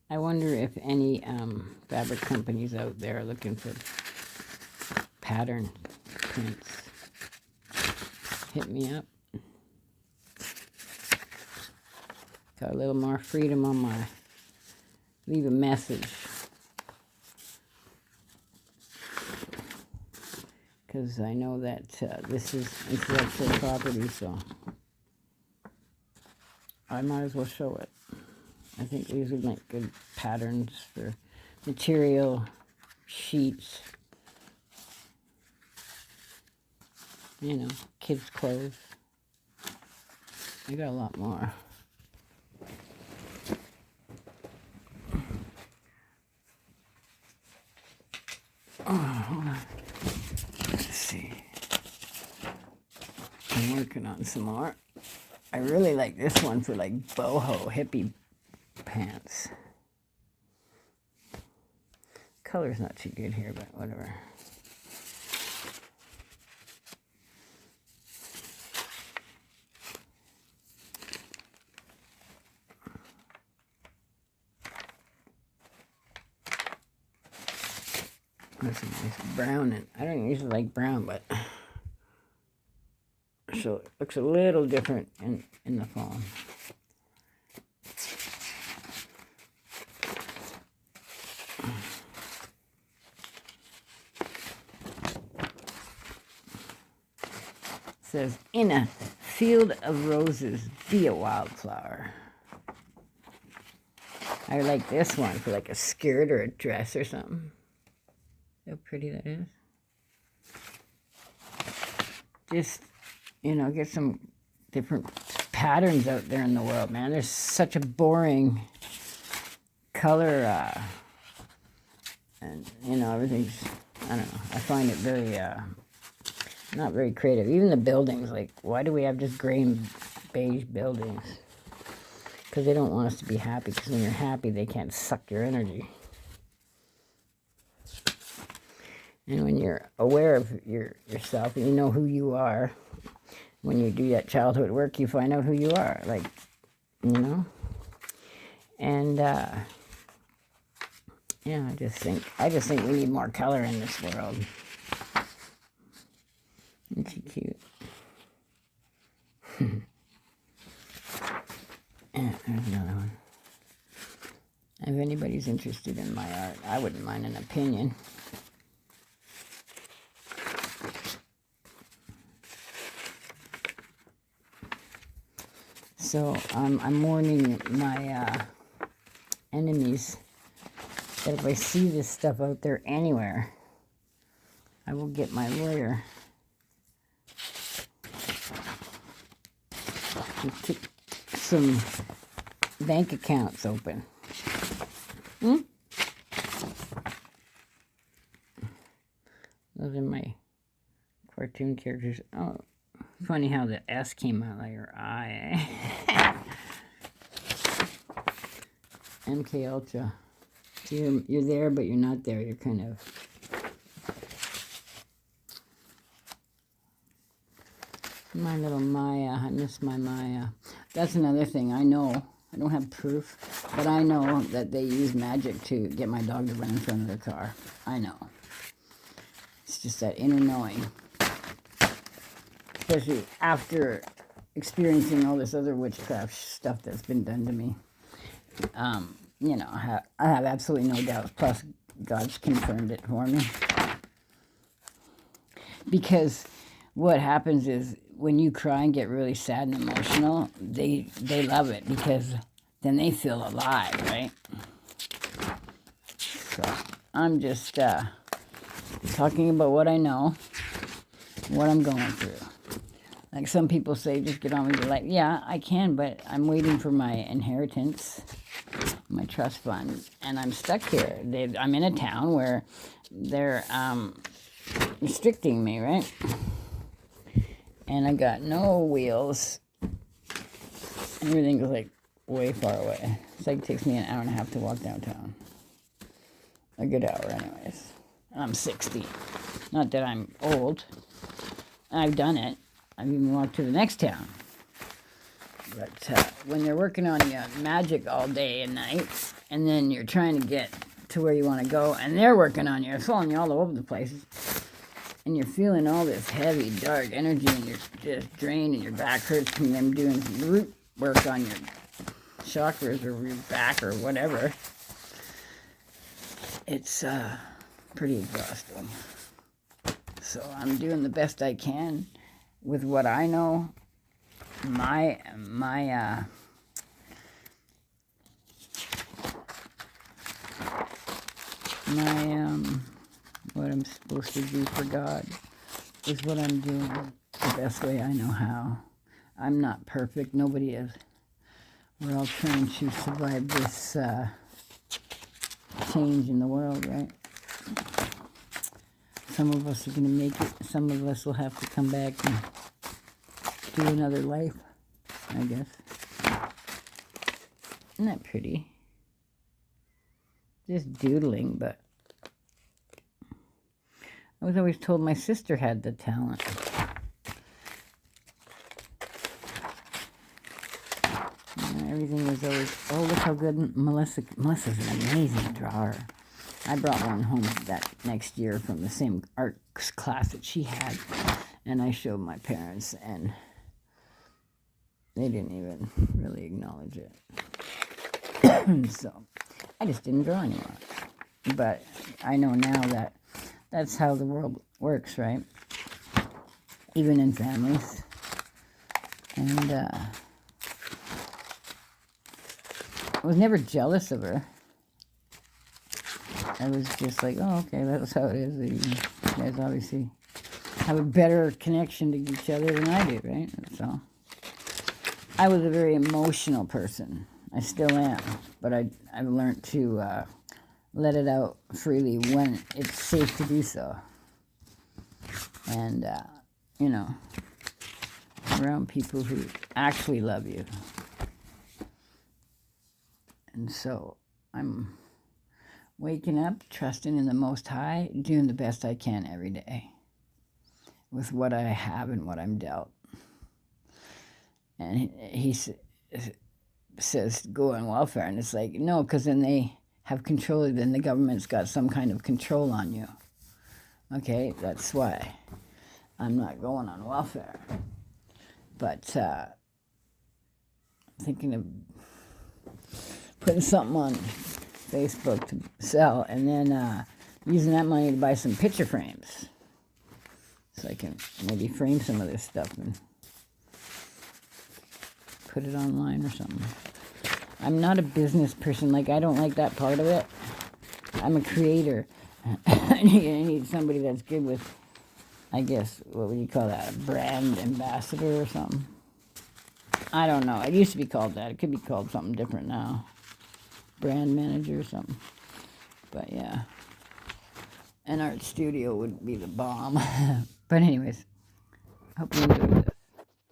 I wonder if any fabric companies out there are looking for pattern prints. Hit me up. Got a little more freedom on my, leave a message. Because I know that this is intellectual property, so I might as well show it. I think these would make good patterns for material, sheets, you know, kids' clothes. I got a lot more. Oh, let's see. I'm working on some more. I really like this one for like boho hippie pants. Color's not too good here, but whatever. That's a nice brown, and I don't usually like brown, but so it looks a little different in the fall. It says, in a field of roses, be a wildflower. I like this one for like a skirt or a dress or something. See how pretty that is? Just, you know, get some different patterns out there in the world, man. There's such a boring color, and, you know, everything's, I don't know. I find it very, not very creative. Even the buildings, like, why do we have just gray and beige buildings? Because they don't want us to be happy, because when you're happy, they can't suck your energy. And when you're aware of yourself and you know who you are, when you do that childhood work, you find out who you are, like, you know? And, yeah, I just think we need more color in this world. Isn't she cute? Yeah, there's another one. If anybody's interested in my art, I wouldn't mind an opinion. So I'm warning my enemies that if I see this stuff out there anywhere, I will get my lawyer to kick some bank accounts open. Those are my cartoon characters. Oh, funny how the S came out like your eye. MK Ultra. So you're there, but you're not there. You're kind of... My little Maya. I miss my Maya. That's another thing. I know. I don't have proof, but I know that they use magic to get my dog to run in front of their car. I know. It's just that inner knowing. Especially after experiencing all this other witchcraft stuff that's been done to me. You know, I have absolutely no doubts. Plus, God's confirmed it for me. Because what happens is when you cry and get really sad and emotional, they love it because then they feel alive, right? So I'm just talking about what I know, what I'm going through. Like some people say, just get on with your life. Yeah, I can, but I'm waiting for my inheritance, my trust fund, and I'm stuck here. I'm in a town where they're restricting me, right? And I got no wheels. Everything goes like way far away. It's like it takes me an hour and a half to walk downtown. A good hour anyways. And I'm 60. Not that I'm old. I've done it. I've even walked to the next town. But when they're working on your magic all day and night, and then you're trying to get to where you want to go, and they're working on you, it's throwing you all over the place, and you're feeling all this heavy, dark energy, and you're just drained, and your back hurts from them doing root work on your chakras or your back or whatever. It's pretty exhausting. So I'm doing the best I can with what I know. My what I'm supposed to do for God is what I'm doing the best way I know how. I'm not perfect. Nobody is. We're all trying to survive this change in the world, right? Some of us are going to make it. Some of us will have to come back and do another life, I guess. Isn't that pretty? Just doodling, but I was always told my sister had the talent. Everything was always, oh, look how good Melissa's an amazing drawer. I brought one home that next year from the same art class that she had, and I showed my parents, and they didn't even really acknowledge it. So I just didn't draw anymore. But I know now that that's how the world works, right? Even in families. And I was never jealous of her. I was just like, oh, okay, that's how it is. You guys obviously have a better connection to each other than I do, right? So I was a very emotional person. I still am. But I've learned to let it out freely when it's safe to do so. And, around people who actually love you. And so I'm waking up, trusting in the Most High, doing the best I can every day with what I have and what I'm dealt. And he says, go on welfare. And it's like, no, because then they have control, then the government's got some kind of control on you. Okay, that's why I'm not going on welfare. But thinking of putting something on Facebook to sell, and then using that money to buy some picture frames, so I can maybe frame some of this stuff and put it online or something. I'm not a business person. Like, I don't like that part of it. I'm a creator. I need somebody that's good with, I guess, what would you call that? A brand ambassador or something? I don't know. It used to be called that. It could be called something different now. Brand manager or something. But yeah. An art studio would be the bomb. But anyways, hope you enjoyed this.